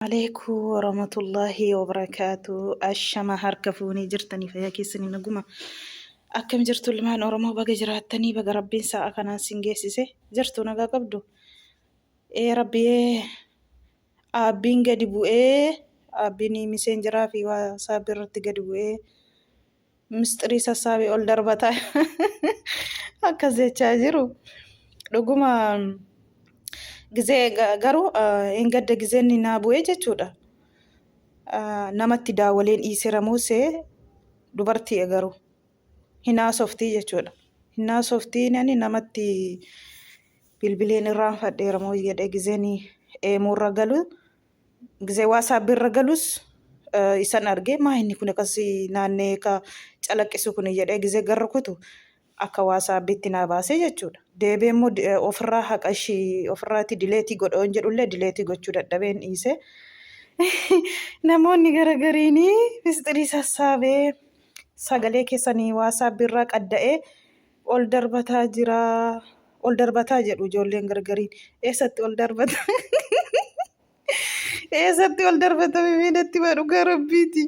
عليكم ورحمة الله وبركاته. الشما هركفوني جرتني فيا كيسني نجوما أكم جرتوا لما أورما بقى جراتني بقى ربي ساعة كنا سنجسسه جرتوا نجا قبضو إيه ربي أبين قد بوئه أبيني مسنجرا في وصابر قد بوئه مستري ساسابي أول دربتا أكذا تاجرو نجوما gizee garuu hin gadda gizeenni naa bu'ee jechuudha. Namatti daawaleen dhiisera moosee dubartii garuu hin haasoftii jechuudha. Hin haasoftii nani namatti bilbileen irraanfadheera moo jedhee gizeenii eemuurra galu gizee waasaabbiirra galus isan argee maa inni kun akkasii naannee ka calaqqisu kun jedhee gizee garra kutu akka waasaabbiitti naa baasee jechuudha. Deebee immoo ofirraa haqa ishii ofirraatti dileetii godhoon jedhullee dileetii gochuu dadhabeen dhiise. Namoonni garagariinii mistirii sassaabee sagalee keessanii waasaabbiirraa qadda'ee ol darbataa jira. Ol darbataa jedhu ijoolleen gargariin eessatti ol darbata? Eessatti ol darbata miidhatti dhugaa rabbiiti.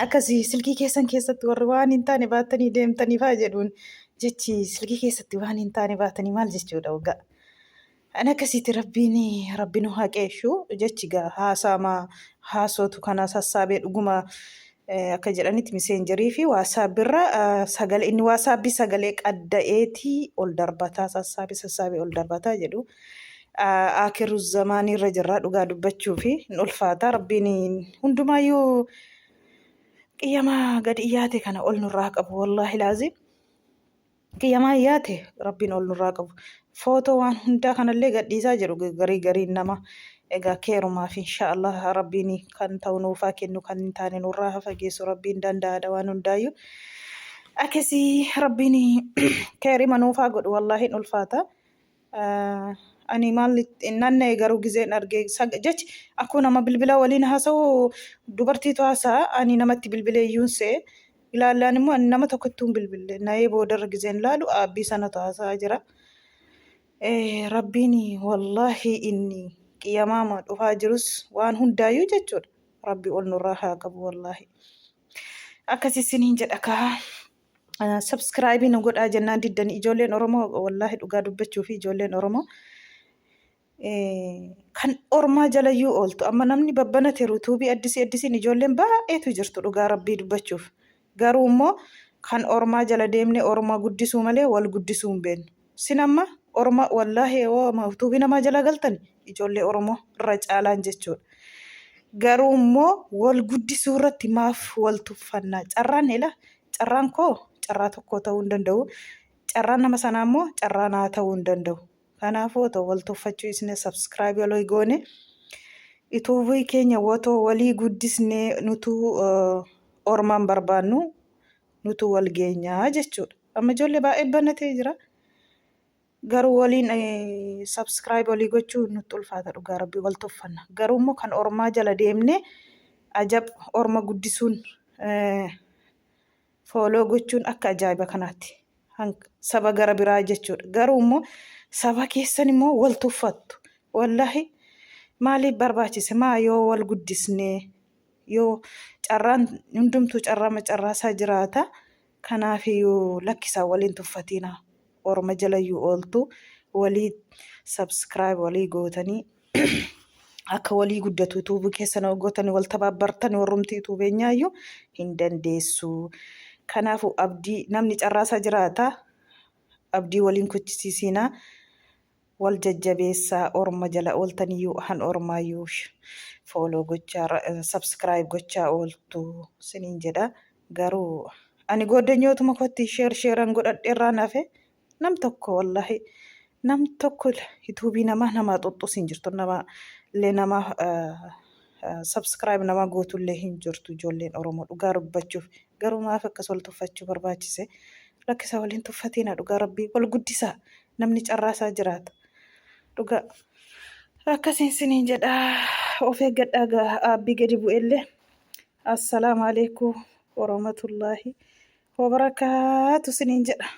Akkasii silkii keessan keessatti warri waan hin taane baatanii deemtanii fa'aa jedhuun jechi silkii keessatti waan hin taane baatanii maal jechuudha waggaa. Ani akkasitti rabbiin haqeessu jechi gaa haasootu kana sassaabee dhuguma akka jedhanitti miseenjarii fi waasaabbiirra sagalee inni waasaabbii sagalee qadda'eetii ol darbataa sassaabee ol darbataa jedhu. Akiru zamaanirra jirraa dhugaa dubbachuu fi hin ulfaata rabbiin hundumaayyuu qiyyamaa gadi iyyaate kana ol nurraa qabu wallaahi laazim. Qiyyamaa iyyaate rabbiin ol nurraa qabu. Footoo waan hundaa kanallee gadhiisaa jedhu gariin nama. Egaa keerumaaf inshaallah rabbiin kan ta'u nuufaa kennu kan hin taane nurraa fageessu rabbiin danda'aadha waan hundaayyuu. Akkasii rabbiin keerima nuufaa godhu wallaahi hin ulfaata. Ani maal naanna'e garuu gizeen argee jechi akkuma nama bilbila waliin haasa'u dubartiitu haasa'a ani namatti bilbilee iyyuun se'e ilaallaan immoo ani nama tokkottuu hin bilbille na'ee boodarra gizeen laalu aabbii sanatu haasa'aa jira. Rabbiin wallaahi inni qiyyamaa dhufaa jirus waan hundaayyuu jechuudha. Rabbi ol nurraa haa qabu wallaahi. Akkasii isiniin jedha kaa. Subscribe nu godhaa jennaan diddanii ijoolleen Oromoo wallaahi dhugaa dubbachuu fi ijoolleen Oromoo kan ormaa jalayyuu ooltu amma namni babbanate ruutuubii addisiin ijoolleen baay'eetu jirtu dhugaa rabbii dubbachuuf garuu immoo kan ormaa jala deemne ormaa guddisuu malee wal guddisuu hin beeknu. Sin amma ormaa wallaahi ruutuubii namaa jala galtan ijoollee Oromoo irra caalaan jechuudha. Garuu immoo wal guddisuu irratti maaf wal tuffannaa carraan koo carraa tokko ta'uu hin danda'u. Carraan nama sanaa immoo carraa naa ta'uu hin danda'u. Kanaafuu otoo wal tuffachuu isne subscribe walii goone yuutuubii keenya otoo walii guddisnee nutu ormaan barbaannu nutu wal geenyaa jechuudha. Amma ijoollee baay'ee banatee jira. Garuu waliin subscribe walii gochuu nutti ulfaata dhugaa rabbii wal tuffanna. Garuu immoo kan ormaa jala deemne ajab orma guddisuun fooloo gochuun akka ajaa'iba kanaatti. Saba gara biraa jechuudha. Garuu immoo saba keessan immoo wal tuffattu. Wallaahi maaliif barbaachise maa yoo wal guddisnee yoo carraan hundumtuu carraasaa jiraata. Kanaafiyyuu lakkisaa waliin tuffatina. Orma jalayyuu ooltu walii subscribe walii gootanii akka walii guddatu yuutuubii keessan gootanii wal tabaabbartanii warrumti yuutuubeenyaayyuu hin dandeessu. Kanaafuu abdii namni carraasaa jiraata. Abdii waliin kuchisiisinaa wal jajjabeessaa orma jala ooltaniyyuu han ormaayyuu fooloo gochaa subscribe gochaa ooltu siniin jedha. Garuu ani goddanyootuma kotti sheeran godhadheerraa nafe nam tokko wallaahi nam tokko yuutuubii nama xuxxusiin jirtu nama subscribe nama gootullee hin jirtu ijoolleen Oromoo dhugaa dubbachuuf. Garuu maaf akkas wal tuffachuu barbaachise? Lakkisaa waliin tuffatina dhugaa rabbii wal guddisaa namni carraasaa jiraata. Dhugaa akkasiin siniin jedha of eeggadhaa aabbii gadi bu'ellee. Assalaamu alaikum warahmatullaahi wabarakaatu siniin jedha.